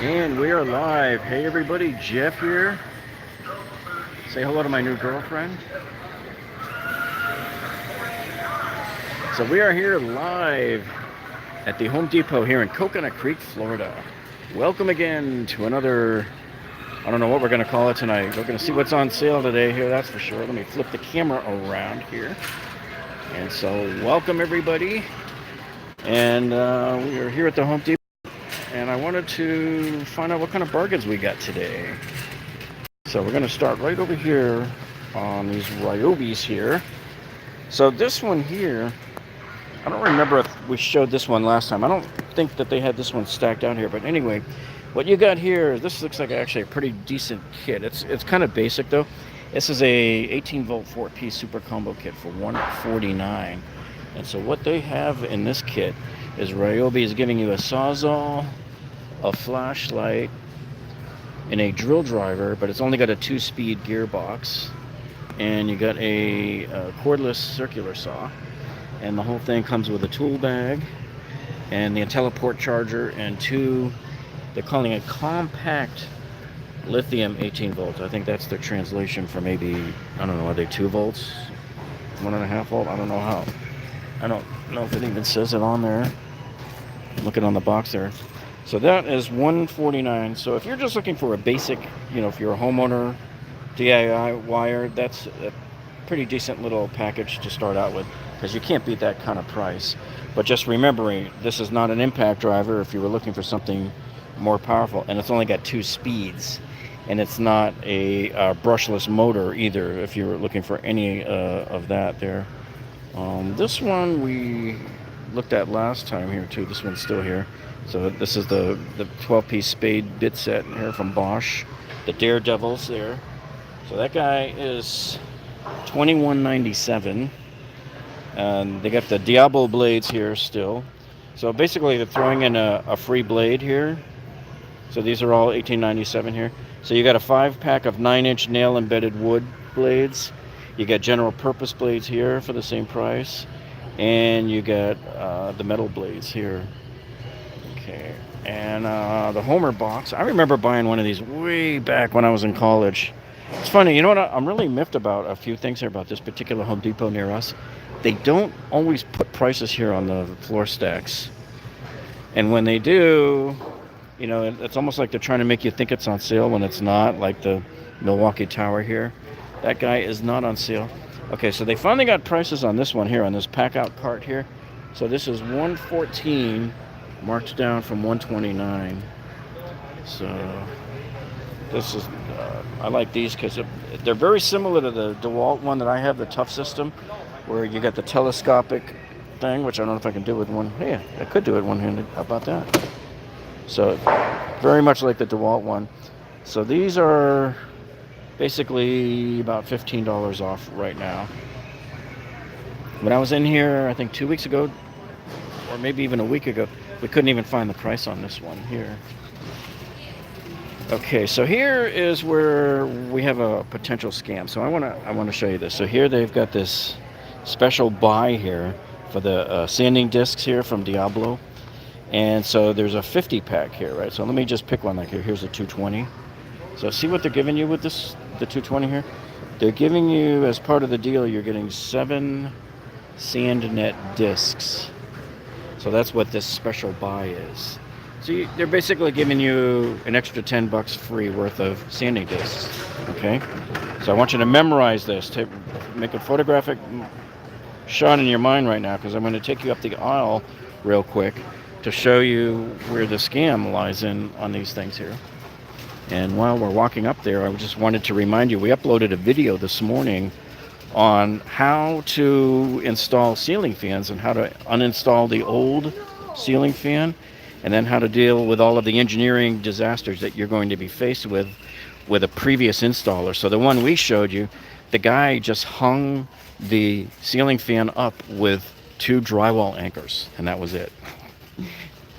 And we are live. Hey everybody, Jeff here. Say hello to my new girlfriend. So we are here live at the Home Depot here in Coconut Creek, Florida. Welcome again to another, I don't know what we're going to call it tonight. We're going to see what's on sale today here, that's for sure. Let me flip the camera around here. And so welcome everybody. And we are here at the Home Depot. And I wanted to find out what kind of bargains we got today. So we're going to start right over here on these Ryobis here. So this one here, I don't remember if we showed this one last time. I don't think that they had this one stacked out here. But anyway, what you got here, this looks like actually a pretty decent kit. It's kind of basic though. This is a 18 volt 4-piece super combo kit for $149. And so what they have in this kit is Ryobi is giving you a Sawzall, a flashlight, and a drill driver, but it's only got a 2-speed gearbox. And you got a cordless circular saw. And the whole thing comes with a tool bag and the IntelliPort charger and two, they're calling it compact lithium 18 volts. I think that's their translation for maybe, I don't know, are they 2 volts? 1.5 volt? I don't know how. I don't know if it even says it on there. Looking on the box there. So that is $149. So if you're just looking for a basic, if you're a homeowner, DIY wire, that's a pretty decent little package to start out with, because you can't beat that kind of price. But just remembering, this is not an impact driver if you were looking for something more powerful, and it's only got 2 speeds, and it's not a brushless motor either if you're looking for any of that there. This one we looked at last time here too. This one's still here. So this is the 12-piece spade bit set here from Bosch, the Daredevils there. So that guy is $21.97. And they got the Diablo blades here still. So basically they're throwing in a free blade here. So these are all $18.97 here. So you got a 5-pack of 9-inch nail embedded wood blades. You got general purpose blades here for the same price. And you got the metal blades here. Okay. And the Homer box. I remember buying one of these way back when I was in college. It's funny, you know what? I'm really miffed about a few things here about this particular Home Depot near us. They don't always put prices here on the floor stacks. And when they do, it's almost like they're trying to make you think it's on sale when it's not, like the Milwaukee Tower here. That guy is not on sale. Okay, so they finally got prices on this one here, on this pack-out cart here. So this is $114, marked down from $129. So this is, I like these because they're very similar to the Dewalt one that I have, the Tuff system, where you got the telescopic thing, which I don't know if I can do with one. Yeah, I could do it one-handed. How about that? So very much like the Dewalt one. So these are basically about $15 off right now. When I was in here, I think 2 weeks ago, or maybe even a week ago, we couldn't even find the price on this one here. Okay, so here is where we have a potential scam. So I want to show you this. So here they've got this special buy here for the sanding discs here from Diablo. And so there's a 50-pack here, right? So let me just pick one like here. Here's a 220. So see what they're giving you with this, the 220 here? They're giving you, as part of the deal, you're getting 7 sand net discs. So that's what this special buy is. So they're basically giving you an extra $10 free worth of sanding discs, okay? So I want you to memorize this. Make a photographic shot in your mind right now, because I'm going to take you up the aisle real quick to show you where the scam lies in on these things here. And while we're walking up there, I just wanted to remind you, we uploaded a video this morning on how to install ceiling fans and how to uninstall the old ceiling fan, and then how to deal with all of the engineering disasters that you're going to be faced with a previous installer. So the one we showed you, the guy just hung the ceiling fan up with 2 drywall anchors, and that was it.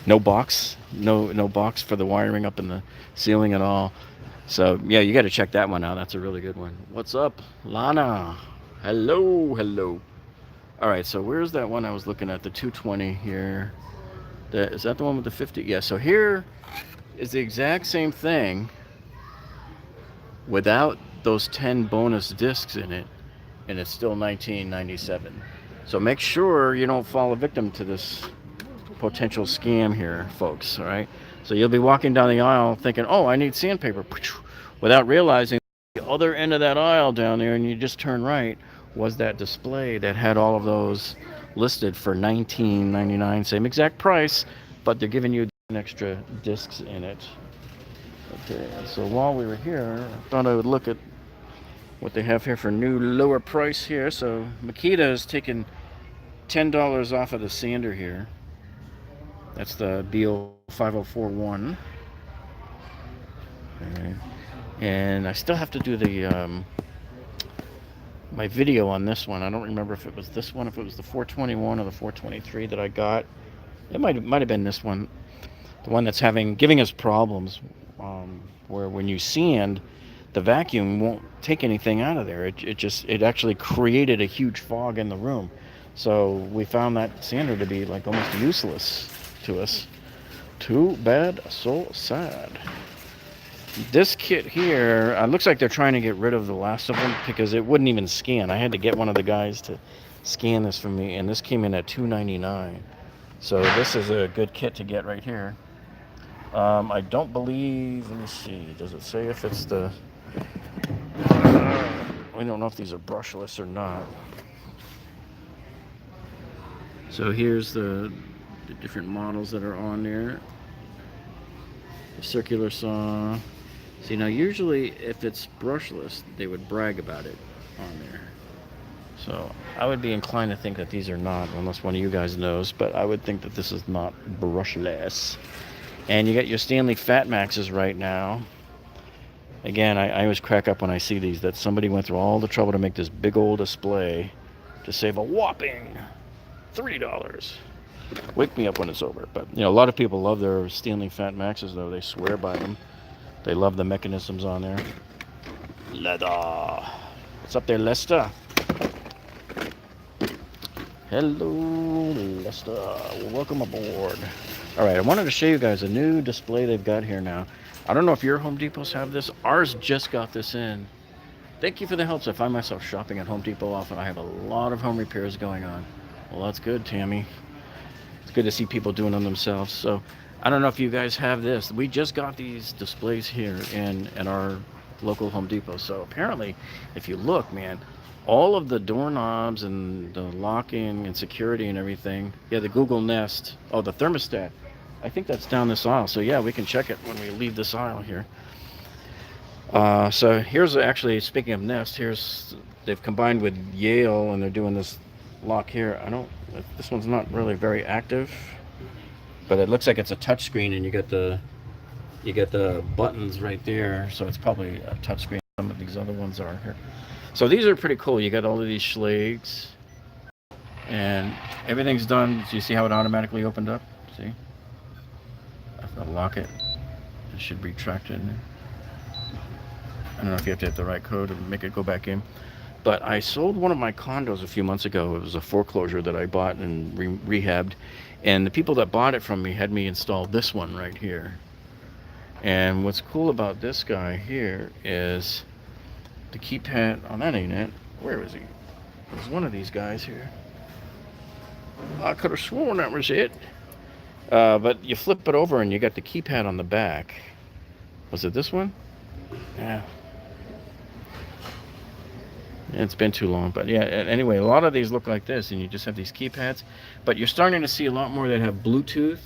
No box, no box for the wiring up in the ceiling at all. So yeah, you got to check that one out. That's a really good one. What's up, Lana? Hello. All right, so where's that one I was looking at? The 220 here. Is that the one with the 50? Yeah, so here is the exact same thing without those 10 bonus discs in it, and it's still $19.97. So make sure you don't fall a victim to this potential scam here, folks, all right? So you'll be walking down the aisle thinking, oh, I need sandpaper, without realizing the other end of that aisle down there, and you just turn right, was that display that had all of those listed for $19.99, same exact price, but they're giving you extra discs in it. Okay, so while we were here, I thought I would look at what they have here for new lower price here. So Makita is taking $10 off of the sander here. That's the BO5041. Okay. And I still have to do the my video on this one. I don't remember if it was this one, if it was the 421 or the 423 that I got. It might have been this one, the one that's giving us problems, where when you sand, the vacuum won't take anything out of there. It actually created a huge fog in the room. So we found that sander to be like almost useless to us. Too bad, so sad. This kit here, looks like they're trying to get rid of the last of them because it wouldn't even scan. I had to get one of the guys to scan this for me, and this came in at $2.99. So this is a good kit to get right here. I don't believe, let me see, does it say if it's the, we don't know if these are brushless or not. So here's the different models that are on there. The circular saw. See, now usually if it's brushless, they would brag about it on there. So I would be inclined to think that these are not, unless one of you guys knows, but I would think that this is not brushless. And you got your Stanley Fat Maxes right now. Again, I always crack up when I see these, that somebody went through all the trouble to make this big old display to save a whopping $3. Wake me up when it's over. But, you know, a lot of people love their Stanley Fat Maxes, though. They swear by them. They love the mechanisms on there. Leather. What's up there, Lester? Hello, Lester. Welcome aboard. All right, I wanted to show you guys a new display they've got here now. I don't know if your Home Depots have this. Ours just got this in. Thank you for the help. So I find myself shopping at Home Depot often. I have a lot of home repairs going on. Well, that's good, Tammy. It's good to see people doing them themselves. So I don't know if you guys have this. We just got these displays here in our local Home Depot. So apparently, if you look, man, all of the doorknobs and the locking and security and everything. Yeah, the Google Nest. Oh, the thermostat. I think that's down this aisle. So yeah, we can check it when we leave this aisle here. So here's actually, speaking of Nest, they've combined with Yale and they're doing this lock here. This one's not really very active, but it looks like it's a touch screen, and you get the buttons right there, so it's probably a touch screen. Some of these other ones are here. So these are pretty cool. You got all of these schlags, and everything's done. So you see how it automatically opened up? See? I have to lock it. It should retract in there. I don't know if you have to hit the right code to make it go back in. But I sold one of my condos a few months ago. It was a foreclosure that I bought and rehabbed. And the people that bought it from me had me install this one right here. And what's cool about this guy here is the keypad. Oh, that ain't it. Where is he? There's one of these guys here. I could have sworn that was it. But you flip it over and you got the keypad on the back. Was it this one? Yeah. It's been too long, but yeah, anyway, a lot of these look like this, and you just have these keypads, but you're starting to see a lot more that have Bluetooth.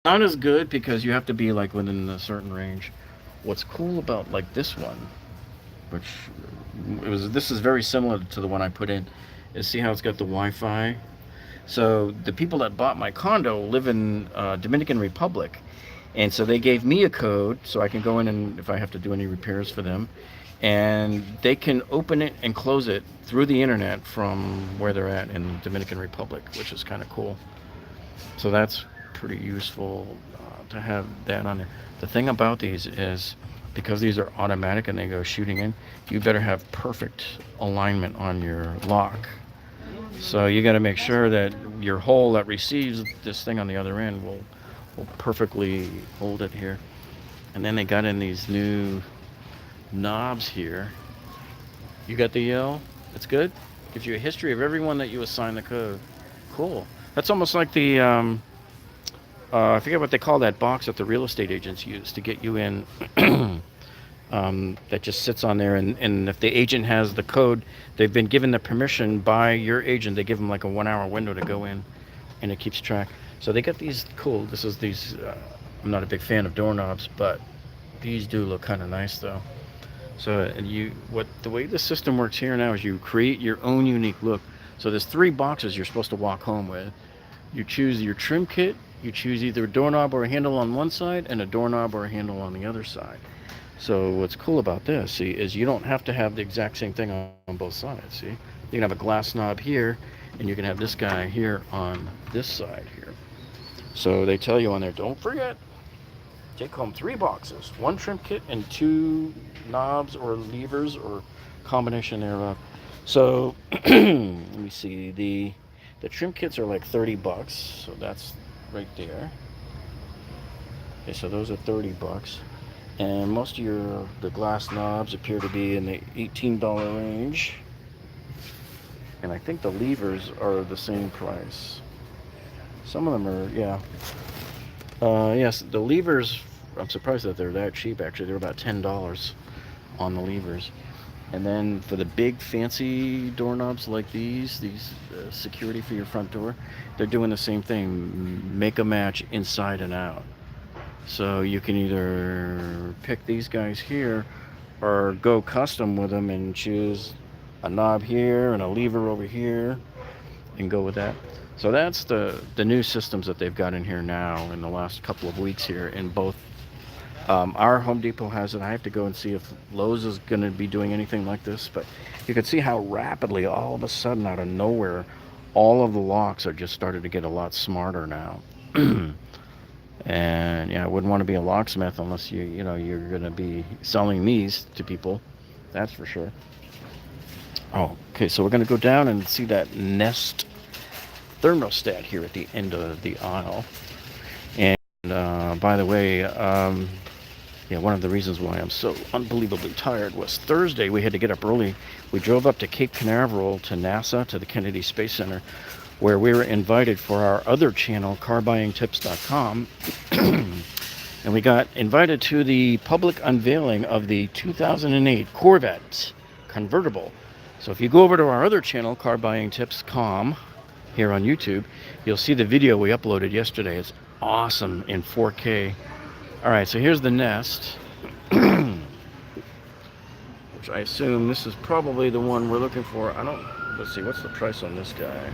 Not as good because you have to be like within a certain range. What's cool about like this one, this is very similar to the one I put in, is see how it's got the Wi-Fi. So the people that bought my condo live in Dominican Republic, and so they gave me a code so I can go in and if I have to do any repairs for them. And they can open it and close it through the internet from where they're at in Dominican Republic, which is kind of cool. So that's pretty useful to have that on there. The thing about these is because these are automatic and they go shooting in, you better have perfect alignment on your lock. So you got to make sure that your hole that receives this thing on the other end will perfectly hold it here. And then they got in these new knobs here. You got the yell? It's good. Gives you a history of everyone that you assign the code. Cool. That's almost like the I forget what they call that box that the real estate agents use to get you in. That just sits on there, and if the agent has the code, they've been given the permission by your agent. They give them like a 1 hour window to go in, and it keeps track. So they got these cool. This is these. I'm not a big fan of doorknobs, but these do look kind of nice though. So the way the system works here now is you create your own unique look. So there's 3 boxes you're supposed to walk home with. You choose your trim kit. You choose either a doorknob or a handle on one side, and a doorknob or a handle on the other side. So what's cool about this, see, is you don't have to have the exact same thing on both sides. See, you can have a glass knob here, and you can have this guy here on this side here. So they tell you on there, don't forget, take home 3 boxes, 1 trim kit and 2 knobs or levers or combination thereof. So let me see, the trim kits are like $30, so that's right there. Okay, so those are $30. And most of the glass knobs appear to be in the $18 range. And I think the levers are the same price. Some of them are, yeah. Yes, the levers, I'm surprised that they're that cheap actually. They're about $10 on the levers. And then for the big fancy doorknobs like these security for your front door, they're doing the same thing, make a match inside and out. So you can either pick these guys here or go custom with them and choose a knob here and a lever over here and go with that. So that's the new systems that they've got in here now in the last couple of weeks here in both. Our Home Depot has it. I have to go and see if Lowe's is going to be doing anything like this, but you can see how rapidly all of a sudden out of nowhere all of the locks are just started to get a lot smarter now. And yeah, I wouldn't want to be a locksmith unless you're going to be selling these to people. That's for sure. Oh, okay, so we're going to go down and see that Nest thermostat here at the end of the aisle. And by the way, one of the reasons why I'm so unbelievably tired was Thursday. We had to get up early. We drove up to Cape Canaveral to NASA, to the Kennedy Space Center, where we were invited for our other channel, carbuyingtips.com. And we got invited to the public unveiling of the 2008 Corvette Convertible. So if you go over to our other channel, carbuyingtips.com, here on YouTube, you'll see the video we uploaded yesterday. It's awesome in 4K. All right, so here's the Nest, which I assume this is probably the one we're looking for. Let's see, what's the price on this guy?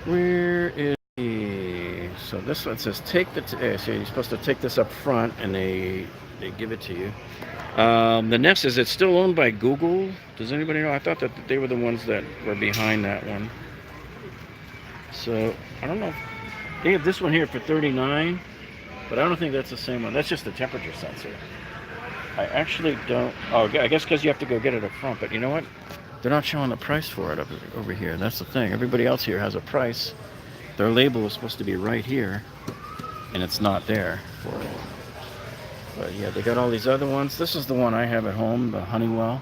Where is he? So this one says so you're supposed to take this up front, and they give it to you. The Nest, is it still owned by Google? Does anybody know? I thought that they were the ones that were behind that one. So I don't know. They have this one here for $39, but I don't think that's the same one. That's just the temperature sensor. I actually don't. Oh, I guess because you have to go get it up front. But you know what? They're not showing the price for it over here. That's the thing. Everybody else here has a price. Their label is supposed to be right here, and it's not there for it. But yeah, they got all these other ones. This is the one I have at home, the Honeywell.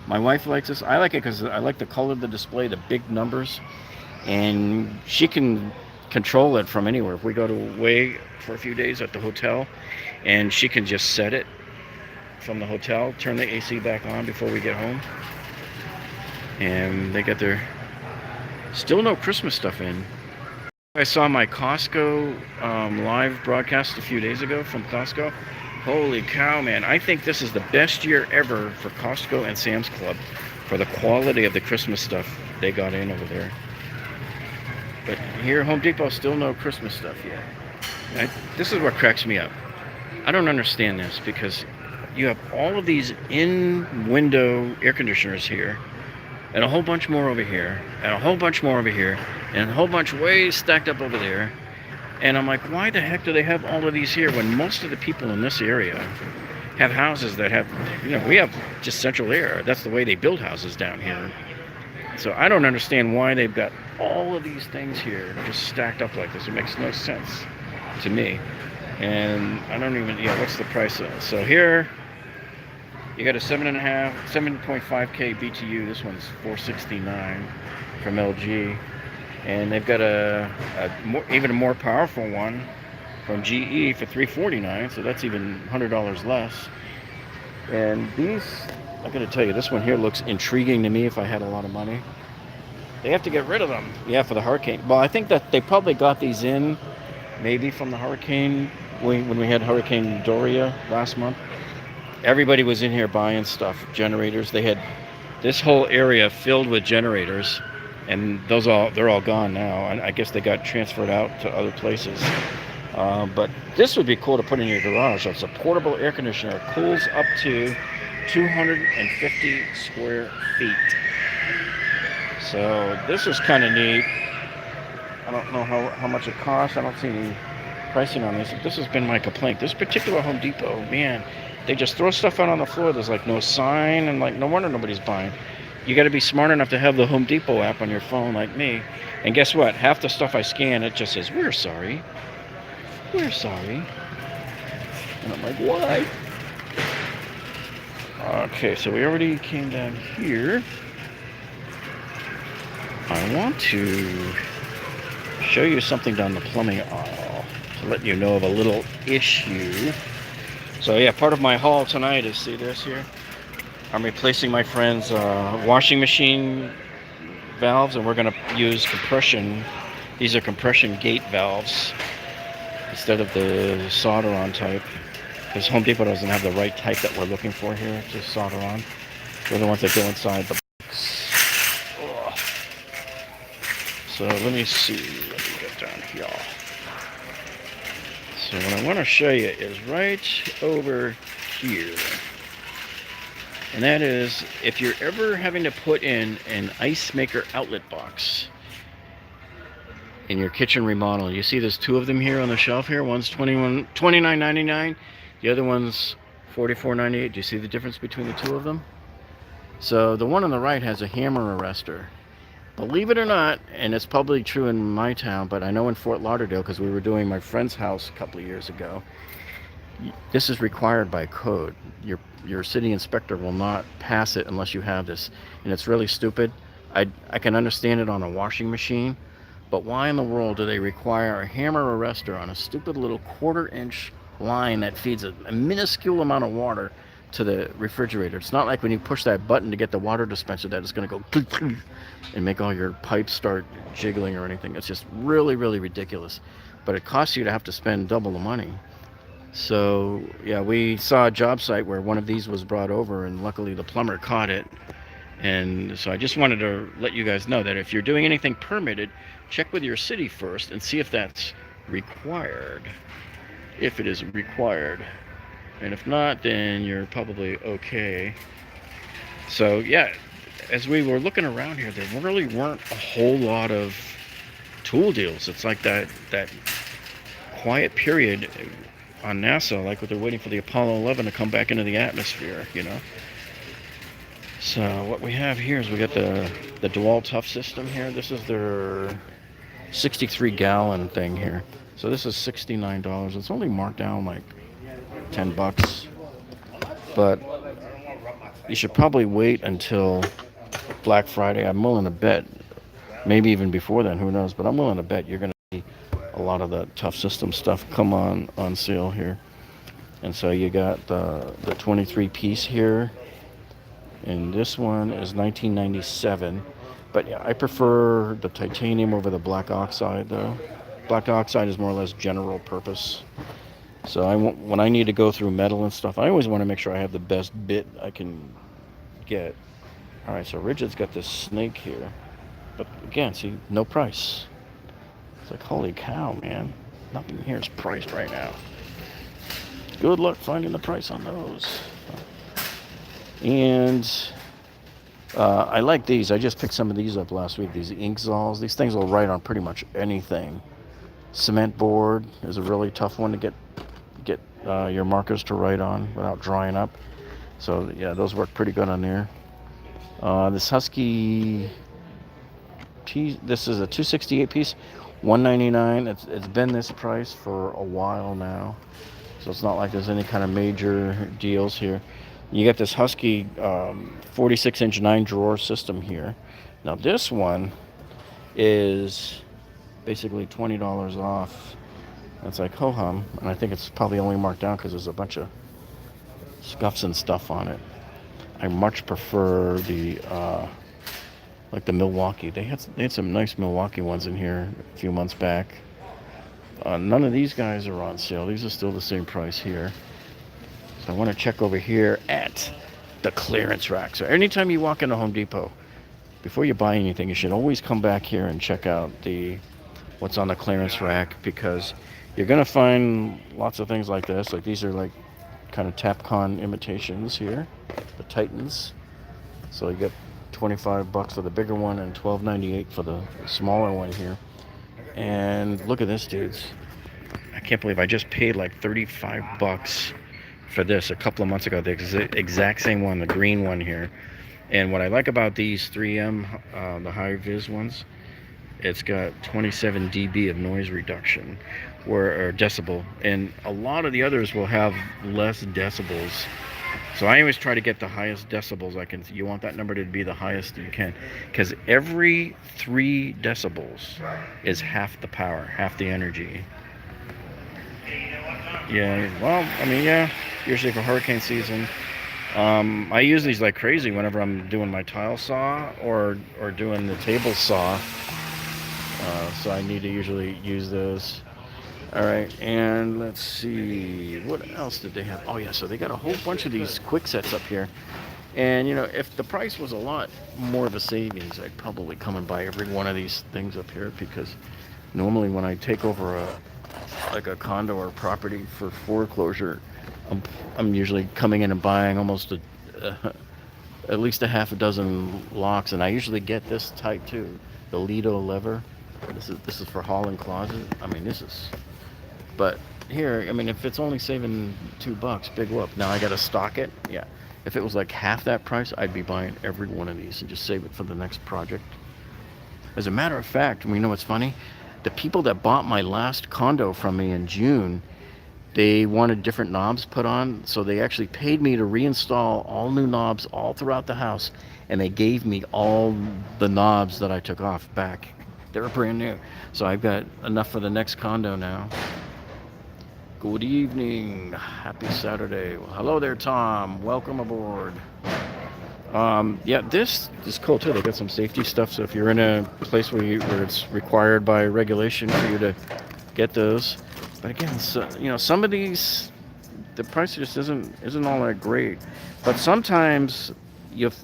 My wife likes this. I like it because I like the color of the display, the big numbers, and she can control it from anywhere. If we go away for a few days at the hotel, and she can just set it from the hotel, turn the AC back on before we get home. And they got their still no Christmas stuff in. I saw my Costco live broadcast a few days ago from Costco. Holy cow, man. I think this is the best year ever for Costco and Sam's Club for the quality of the Christmas stuff they got in over there. But here at Home Depot, still no Christmas stuff yet. This is what cracks me up. I don't understand this, because you have all of these in-window air conditioners here, and a whole bunch more over here, and a whole bunch more over here, and a whole bunch way stacked up over there. And I'm like, why the heck do they have all of these here when most of the people in this area have houses that have, we have just central air. That's the way they build houses down here. So I don't understand why they've got all of these things here just stacked up like this. It makes no sense to me. And I don't even, yeah, what's the price of it? So here, you got a 7.5K BTU. This one's $469 from LG. And they've got even a more powerful one from GE for $349. So that's even $100 less. And these, I gotta tell you, this one here looks intriguing to me if I had a lot of money. They have to get rid of them. Yeah, for the hurricane. Well, I think that they probably got these in maybe from the hurricane when we had Hurricane Doria last month. Everybody was in here buying stuff, generators. They had this whole area filled with generators, and they're all gone now. And I guess they got transferred out to other places. But this would be cool to put in your garage. It's a portable air conditioner. It cools up to 250 square feet. So this is kind of neat. I don't know how much it costs. I don't see any pricing on this. This has been my complaint. This particular Home Depot, man, they just throw stuff out on the floor. There's like no sign, and like no wonder nobody's buying. You got to be smart enough to have the Home Depot app on your phone like me. And guess what? Half the stuff I scan, it just says, "We're sorry. We're sorry." And I'm like, why? Okay, so we already came down here. I want to show you something down the plumbing aisle to let you know of a little issue. So yeah, part of my haul tonight is, see this here? I'm replacing my friend's washing machine valves, and we're going to use compression. These are compression gate valves instead of the solder-on type, because Home Depot doesn't have the right type that we're looking for here to solder on. They're the ones that go inside the box. Ugh. So let me see what we got down here. So what I want to show you is right over here. And that is, if you're ever having to put in an Icemaker Outlet Box in your kitchen remodel, you see there's two of them here on the shelf here. One's $29.99. The other one's $44.98. Do you see the difference between the two of them? So the one on the right has a hammer arrestor. Believe it or not, and it's probably true in my town, but I know in Fort Lauderdale, because we were doing my friend's house a couple of years ago, this is required by code. Your city inspector will not pass it unless you have this. And it's really stupid. I can understand it on a washing machine, but why in the world do they require a hammer arrestor on a stupid little 1/4-inch line that feeds a minuscule amount of water to the refrigerator? It's not like when you push that button to get the water dispenser that it's going to go and make all your pipes start jiggling or anything. It's just really, really ridiculous. But it costs you to have to spend double the money. So yeah, we saw a job site where one of these was brought over, and luckily the plumber caught it. And so I just wanted to let you guys know that if you're doing anything permitted, check with your city first and see if that's required. If it is required. And if not, then you're probably okay. So yeah, as we were looking around here, there really weren't a whole lot of tool deals. It's like that quiet period on NASA, like what they're waiting for the Apollo 11 to come back into the atmosphere, you know. So what we have here is we got the Dewalt Tuff system here. This is their 63-gallon thing here. So this is $69. It's only marked down like $10, but you should probably wait until Black Friday. I'm willing to bet, maybe even before then, who knows, but I'm willing to bet you're going to see a lot of the Tuff system stuff come on sale here. And so you got the 23-piece here, and this one is $19.97. But yeah, I prefer the titanium over the black oxide though. Black oxide is more or less general purpose. So when I need to go through metal and stuff, I always want to make sure I have the best bit I can get. All right, so Rigid's got this snake here, but again, see, no price. It's like, holy cow, man. Nothing here is priced right now. Good luck finding the price on those. And I like these. I just picked some of these up last week. These Inkzols. These things will write on pretty much anything. Cement board is a really tough one to get your markers to write on without drying up. So yeah, those work pretty good on there. This Husky piece. This is a 268 piece, $199. It's been this price for a while now, so it's not like there's any kind of major deals here. You get this Husky 46-inch 9-drawer system here. Now this one is basically $20 off. It's like ho-hum, and I think it's probably only marked down because there's a bunch of scuffs and stuff on it. I much prefer the like the Milwaukee. They had some nice Milwaukee ones in here a few months back. None of these guys are on sale. These are still the same price here. So I want to check over here at the clearance rack. So anytime you walk into Home Depot, before you buy anything, you should always come back here and check out what's on the clearance rack, because you're gonna find lots of things like this. Like these are like kind of Tapcon imitations here, the Titans. So you get $25 for the bigger one and $12.98 for the smaller one here. And look at this, dudes. I can't believe I just paid like $35 for this a couple of months ago. The exact same one, the green one here. And what I like about these 3M, the high vis ones, it's got 27 dB of noise reduction, or decibel, and a lot of the others will have less decibels. So I always try to get the highest decibels I can. You want that number to be the highest you can, because every 3 decibels is half the power, half the energy. Yeah, well, I mean, yeah, usually for hurricane season. I use these like crazy whenever I'm doing my tile saw or doing the table saw. So I need to usually use those. All right, and let's see, what else did they have? Oh yeah, so they got a whole bunch of these quick sets up here. And you know, if the price was a lot more of a savings, I'd probably come and buy every one of these things up here, because normally when I take over a condo or property for foreclosure, I'm usually coming in and buying almost at least a half a dozen locks, and I usually get this type too, the Lido lever. This is for hall and closet. I mean, but here, I mean, if it's only saving $2, big whoop. Now I gotta stock it. Yeah, if it was like half that price, I'd be buying every one of these and just save it for the next project. As a matter of fact, you know what's funny? The people that bought my last condo from me in June, they wanted different knobs put on, so they actually paid me to reinstall all new knobs all throughout the house, and they gave me all the knobs that I took off back. They were brand new. So I've got enough for the next condo now. Good evening. Happy Saturday. Well, hello there, Tom. Welcome aboard. Yeah, this is cool too. They got some safety stuff. So if you're in a place where it's required by regulation for you to get those. But again, so, you know, some of these, the price just isn't all that great. But sometimes,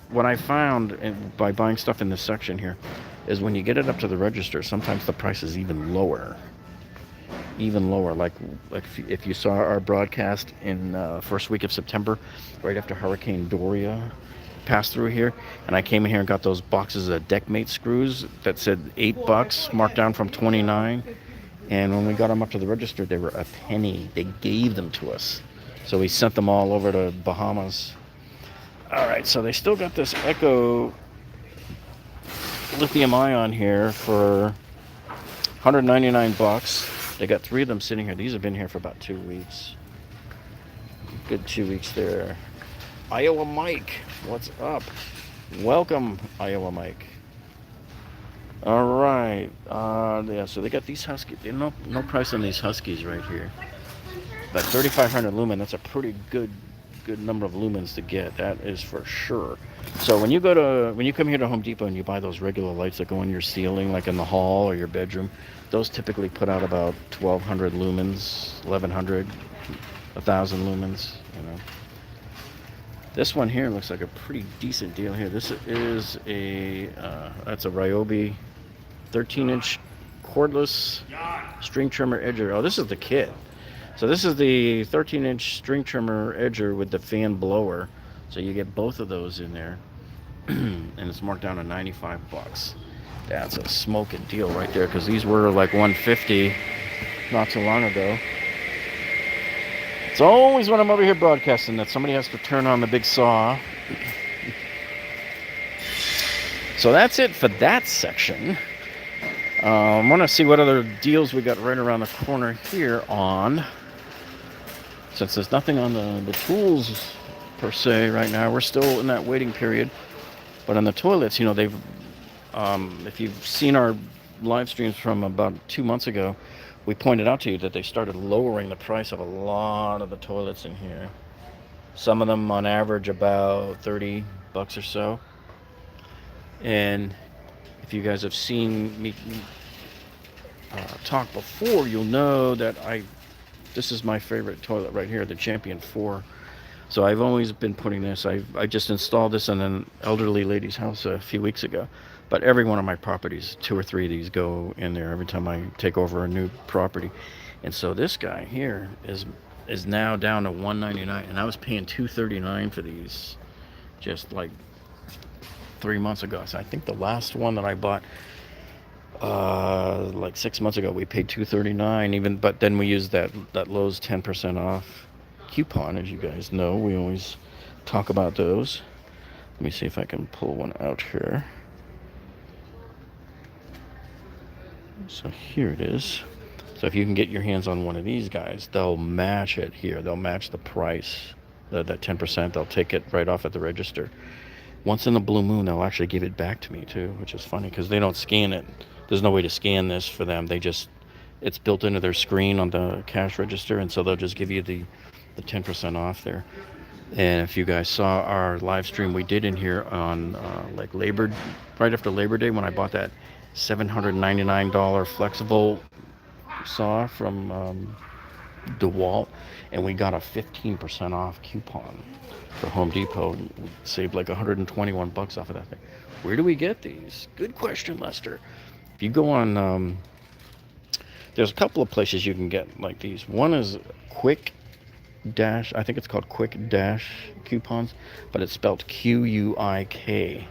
what I found by buying stuff in this section here, is when you get it up to the register, sometimes the price is even lower. Like if you saw our broadcast in first week of September, right after Hurricane Doria passed through here, and I came in here and got those boxes of Deckmate screws that said $8, marked down from $29. And when we got them up to the register, they were a penny. They gave them to us. So we sent them all over to Bahamas. All right, so they still got this Echo lithium ion here for $199. They got 3 of them sitting here. These have been here for about 2 weeks. Good 2 weeks there. Iowa Mike, what's up? Welcome, Iowa Mike. All right. Yeah, so they got these Huskies. No price on these Huskies right here. But 3,500 lumen, that's a pretty good number of lumens to get. That is for sure. So when you come here to Home Depot and you buy those regular lights that go in your ceiling, like in the hall or your bedroom, those typically put out about 1,200 lumens, 1,100, 1,000 lumens. You know. This one here looks like a pretty decent deal here. This is that's a Ryobi 13-inch cordless string trimmer edger. Oh, this is the kit. So this is the 13-inch string trimmer edger with the fan blower. So you get both of those in there. And it's marked down to $95. That's a smoking deal right there, because these were like $150 not too long ago. It's always when I'm over here broadcasting that somebody has to turn on the big saw. So that's it for that section. I want to see what other deals we got right around the corner here on. Since there's nothing on the tools per se right now, we're still in that waiting period. But on the toilets, you know, they've, if you've seen our live streams from about 2 months ago, we pointed out to you that they started lowering the price of a lot of the toilets in here. Some of them on average about $30 or so. And if you guys have seen me talk before, you'll know that this is my favorite toilet right here, the Champion 4. So I've always been putting this. I just installed this in an elderly lady's house a few weeks ago. But every one of my properties, 2 or 3 of these go in there every time I take over a new property. And so this guy here is now down to $199, and I was paying $239 for these just like 3 months ago. So I think the last one that I bought like 6 months ago, we paid $239 but then we used that Lowe's 10% off coupon. As you guys know, we always talk about those. Let me see if I can pull one out here. So here it is. So if you can get your hands on one of these guys, they'll match it here. They'll match the price, that 10%. They'll take it right off at the register. Once in a blue moon, they'll actually give it back to me too, which is funny because they don't scan it. There's no way to scan this for them. It's built into their screen on the cash register, and so they'll just give you the 10% off there. And if you guys saw our live stream we did in here on like right after Labor Day, when I bought that $799 flexible saw from Dewalt, and we got a 15% off coupon for Home Depot. We saved like $121 off of that thing. Where do we get these? Good question, Lester. If you go on, there's a couple of places you can get like these. One is Quick Dash. I think it's called Quick Dash coupons, but it's spelled QUIK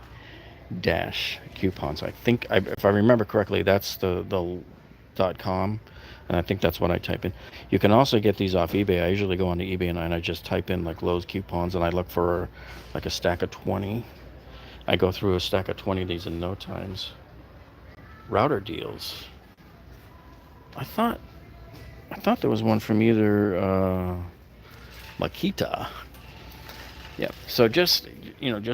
dash coupons. I think, if I remember correctly, that's the .com, and I think that's what I type in. You can also get these off eBay. I usually go on to eBay and I just type in like Lowe's coupons, and I look for like a stack of 20. I go through a stack of 20 of these in no times. Router deals. I thought there was one from either Makita. Yeah. So just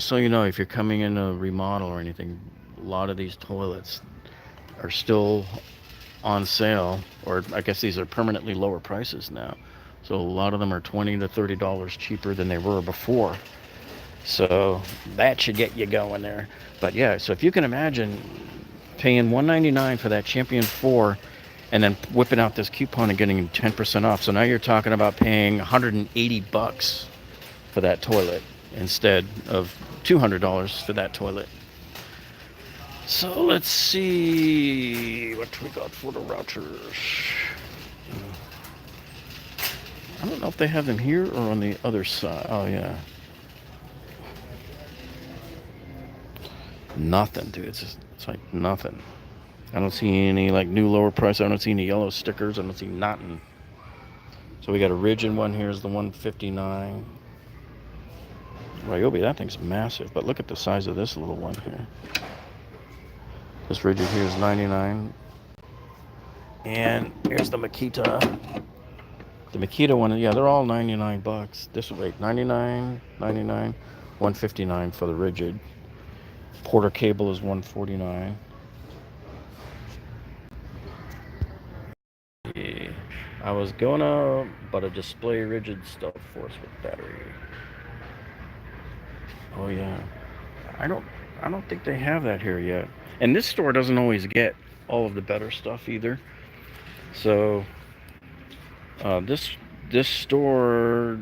so you know, if you're coming in a remodel or anything, a lot of these toilets are still on sale, or I guess these are permanently lower prices now. So a lot of them are $20 to $30 cheaper than they were before. So that should get you going there. But yeah, so if you can imagine paying $199 for that Champion 4 and then whipping out this coupon and getting 10% off. So now you're talking about paying $180 for that toilet instead of $200 for that toilet. So let's see what we got for the routers. I don't know if they have them here or on the other side. Oh yeah. Nothing, dude. It's like nothing. I don't see any like new lower price. I don't see any yellow stickers. I don't see nothing. So we got a rigid one. Here's the 159. Ryobi, that thing's massive. But look at the size of this little one here. This rigid here is 99. And here's the Makita. The Makita one, yeah, they're all $99. This will wait, 99, 99, 159 for the rigid. Porter cable is 149. Yeah. I was gonna, but a display rigid stealth force with battery. Oh yeah, I don't think they have that here yet. And this store doesn't always get all of the better stuff either. So this store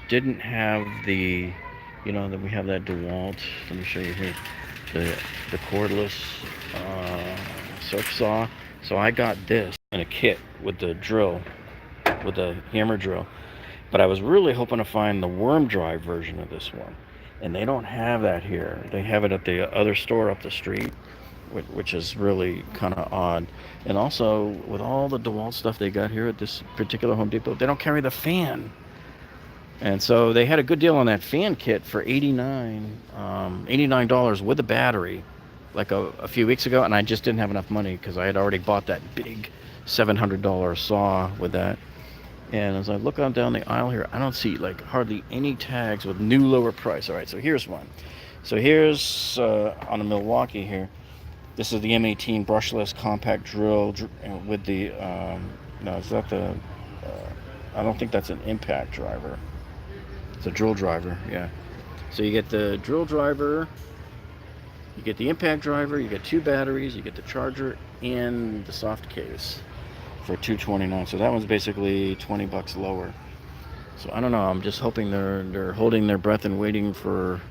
didn't have the, that we have that Dewalt. Let me show you here, the cordless surf saw. So I got this in a kit with the drill, with the hammer drill. But I was really hoping to find the worm drive version of this one. And they don't have that here. They have it at the other store up the street, which is really kind of odd. And also, with all the Dewalt stuff they got here at this particular Home Depot, they don't carry the fan. And so they had a good deal on that fan kit for $89 with a battery. like a few weeks ago, and I just didn't have enough money because I had already bought that big $700 saw with that. And as I look on down the aisle here, I don't see like hardly any tags with new lower price. All right, so here's one. So here's on a Milwaukee here. This is the M18 brushless compact drill with the, no, is that the, I don't think that's an impact driver. It's a drill driver, yeah. So you get the drill driver, you get the impact driver, you get 2 batteries, you get the charger, and the soft case for $229. So that one's basically $20 lower. So I don't know, I'm just hoping they're holding their breath and waiting for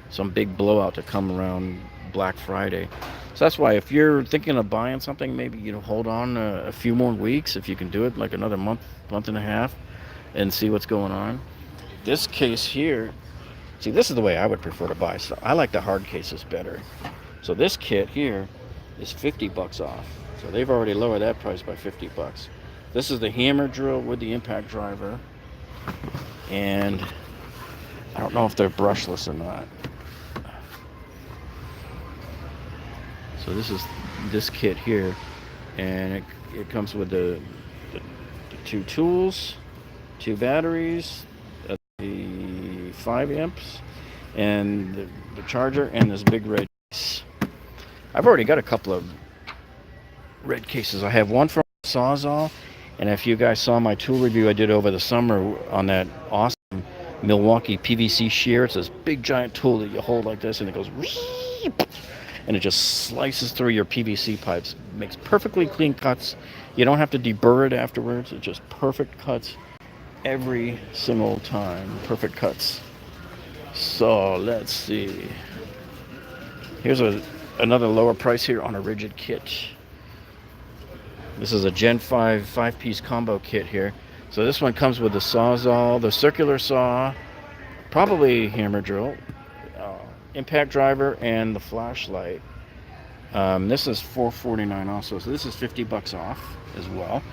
some big blowout to come around Black Friday. So that's why if you're thinking of buying something, maybe hold on a few more weeks if you can do it, like another month and a half, and see what's going on. This case here, see, this is the way I would prefer to buy. So I like the hard cases better. So this kit here is $50 off. So they've already lowered that price by $50. This is the hammer drill with the impact driver, and I don't know if they're brushless or not. So this is this kit here, and it comes with the 2 tools, 2 batteries, the 5 amps, and the charger, and this big red case. I've already got a couple of red cases. I have one from Sawzall, and if you guys saw my tool review I did over the summer on that awesome Milwaukee Pvc Shear, it's this big giant tool that you hold like this, and it goes, and it just slices through your PVC pipes. It makes perfectly clean cuts. You don't have to deburr it afterwards. It's just perfect cuts every single time. Perfect cuts. So let's see. Here's another lower price here on a rigid kit. This is a Gen 5 5-piece combo kit here. So this one comes with the Sawzall, the circular saw, probably hammer drill, impact driver, and the flashlight. This is $449 also, so this is $50 off as well.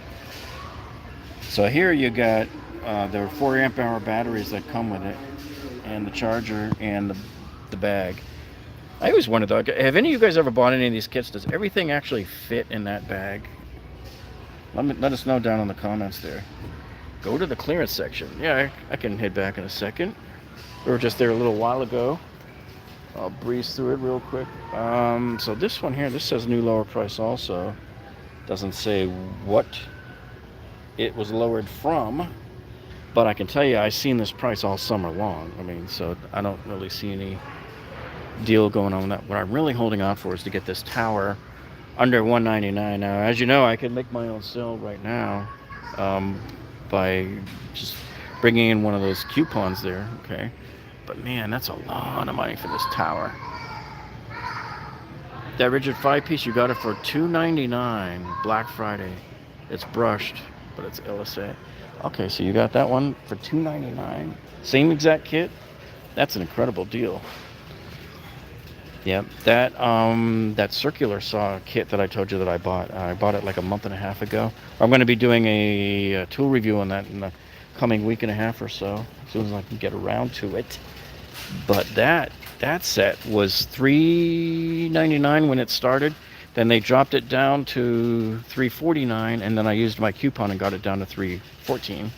So here you got there are 4 amp hour batteries that come with it, and the charger, and the bag. I always wondered though, have any of you guys ever bought any of these kits? Does everything actually fit in that bag? Let us know down in the comments there. Go to the clearance section. Yeah, I can head back in a second. We were just there a little while ago. I'll breeze through it real quick. So this one here, this says new lower price also. Doesn't say what it was lowered from, but I can tell you I've seen this price all summer long. I mean, so I don't really see any deal going on with that. What I'm really holding out for is to get this tower under $199. Now, as you know, I could make my own sale right now by just bringing in one of those coupons there, okay? But man, that's a lot of money for this tower. That rigid 5-piece, you got it for $299 Black Friday. It's brushed, but it's LSA. Okay, so you got that one for $299. Same exact kit. That's an incredible deal. Yeah, that circular saw kit that I told you that I bought it like a month and a half ago. I'm going to be doing a tool review on that in the coming week and a half or so, as soon as I can get around to it. But that set was $399 when it started. Then they dropped it down to $349, and then I used my coupon and got it down to $314.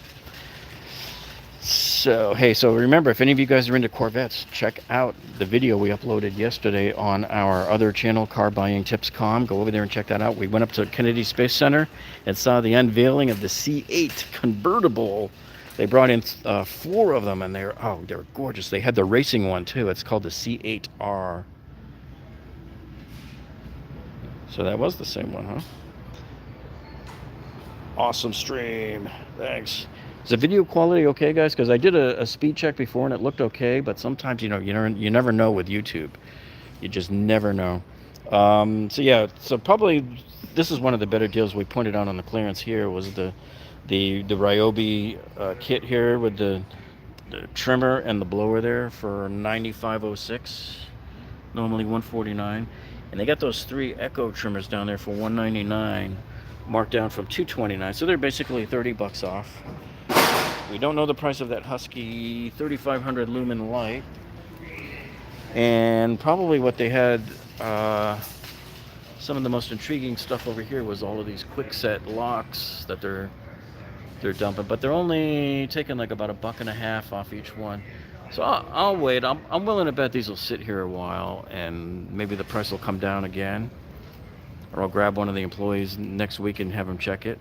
So, hey, so remember, if any of you guys are into Corvettes, check out the video we uploaded yesterday on our other channel, Car Buying Tips.com. Go over there and check that out. We went up to Kennedy Space Center and saw the unveiling of the C8 Convertible. They brought in 4 of them, and they were gorgeous. They had the racing one, too. It's called the C8R. So that was the same one, huh? Awesome stream. Thanks. Is the video quality okay, guys? Because I did a speed check before and it looked okay, but sometimes you never know with YouTube. You just never know. So yeah, so probably this is one of the better deals we pointed out on the clearance here was the Ryobi kit here with the trimmer and the blower there for $95.06. Normally $149, and they got those 3 Echo trimmers down there for $199, marked down from $229. So they're basically $30 off. We don't know the price of that Husky 3500 lumen light, and probably what they had some of the most intriguing stuff over here was all of these quick set locks that they're dumping, but they're only taking like about $1.50 off each one. So I'll wait. I'm willing to bet these will sit here a while, and maybe the price will come down again, or I'll grab one of the employees next week and have them check it.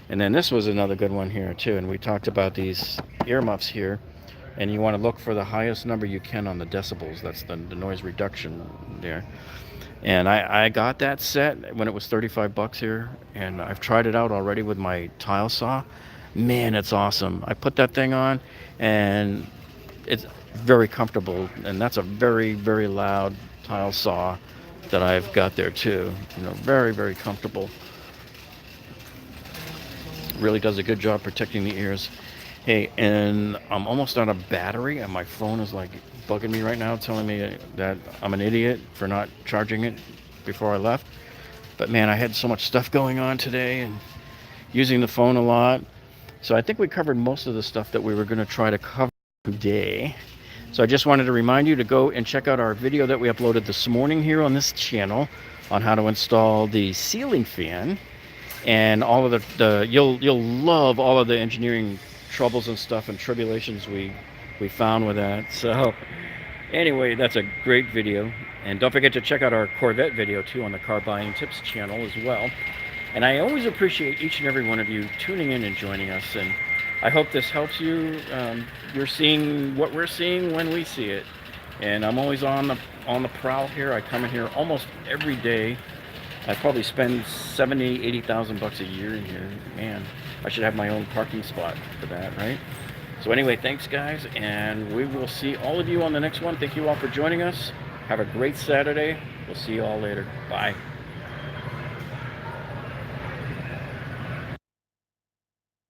And then this was another good one here too, and we talked about these earmuffs here, and you want to look for the highest number you can on the decibels. That's the noise reduction there. And I got that set when it was 35 bucks here, and I've tried it out already with my tile saw. Man, it's awesome. I put that thing on, and it's very comfortable, and that's a very, very loud tile saw that I've got there too. You know, very, very comfortable. Really does a good job protecting the ears. Hey, and I'm almost out of battery, and my phone is like bugging me right now, telling me that I'm an idiot for not charging it before I left. But man, I had so much stuff going on today and using the phone a lot. So I think we covered most of the stuff that we were going to try to cover today. So I just wanted to remind you to go and check out our video that we uploaded this morning here on this channel on how to install the ceiling fan, and all of the you'll love all of the engineering troubles and stuff and tribulations we found with that. So anyway, that's a great video, and don't forget to check out our Corvette video too on the Car Buying Tips channel as well. And I always appreciate each and every one of you tuning in and joining us, and I hope this helps you. You're seeing what we're seeing when we see it, and I'm always on the prowl here. I come in here almost every day. I probably spend 70, 80,000 bucks a year in here. Man, I should have my own parking spot for that, right? So anyway, thanks guys, and we will see all of you on the next one. Thank you all for joining us. Have a great Saturday. We'll see you all later. Bye.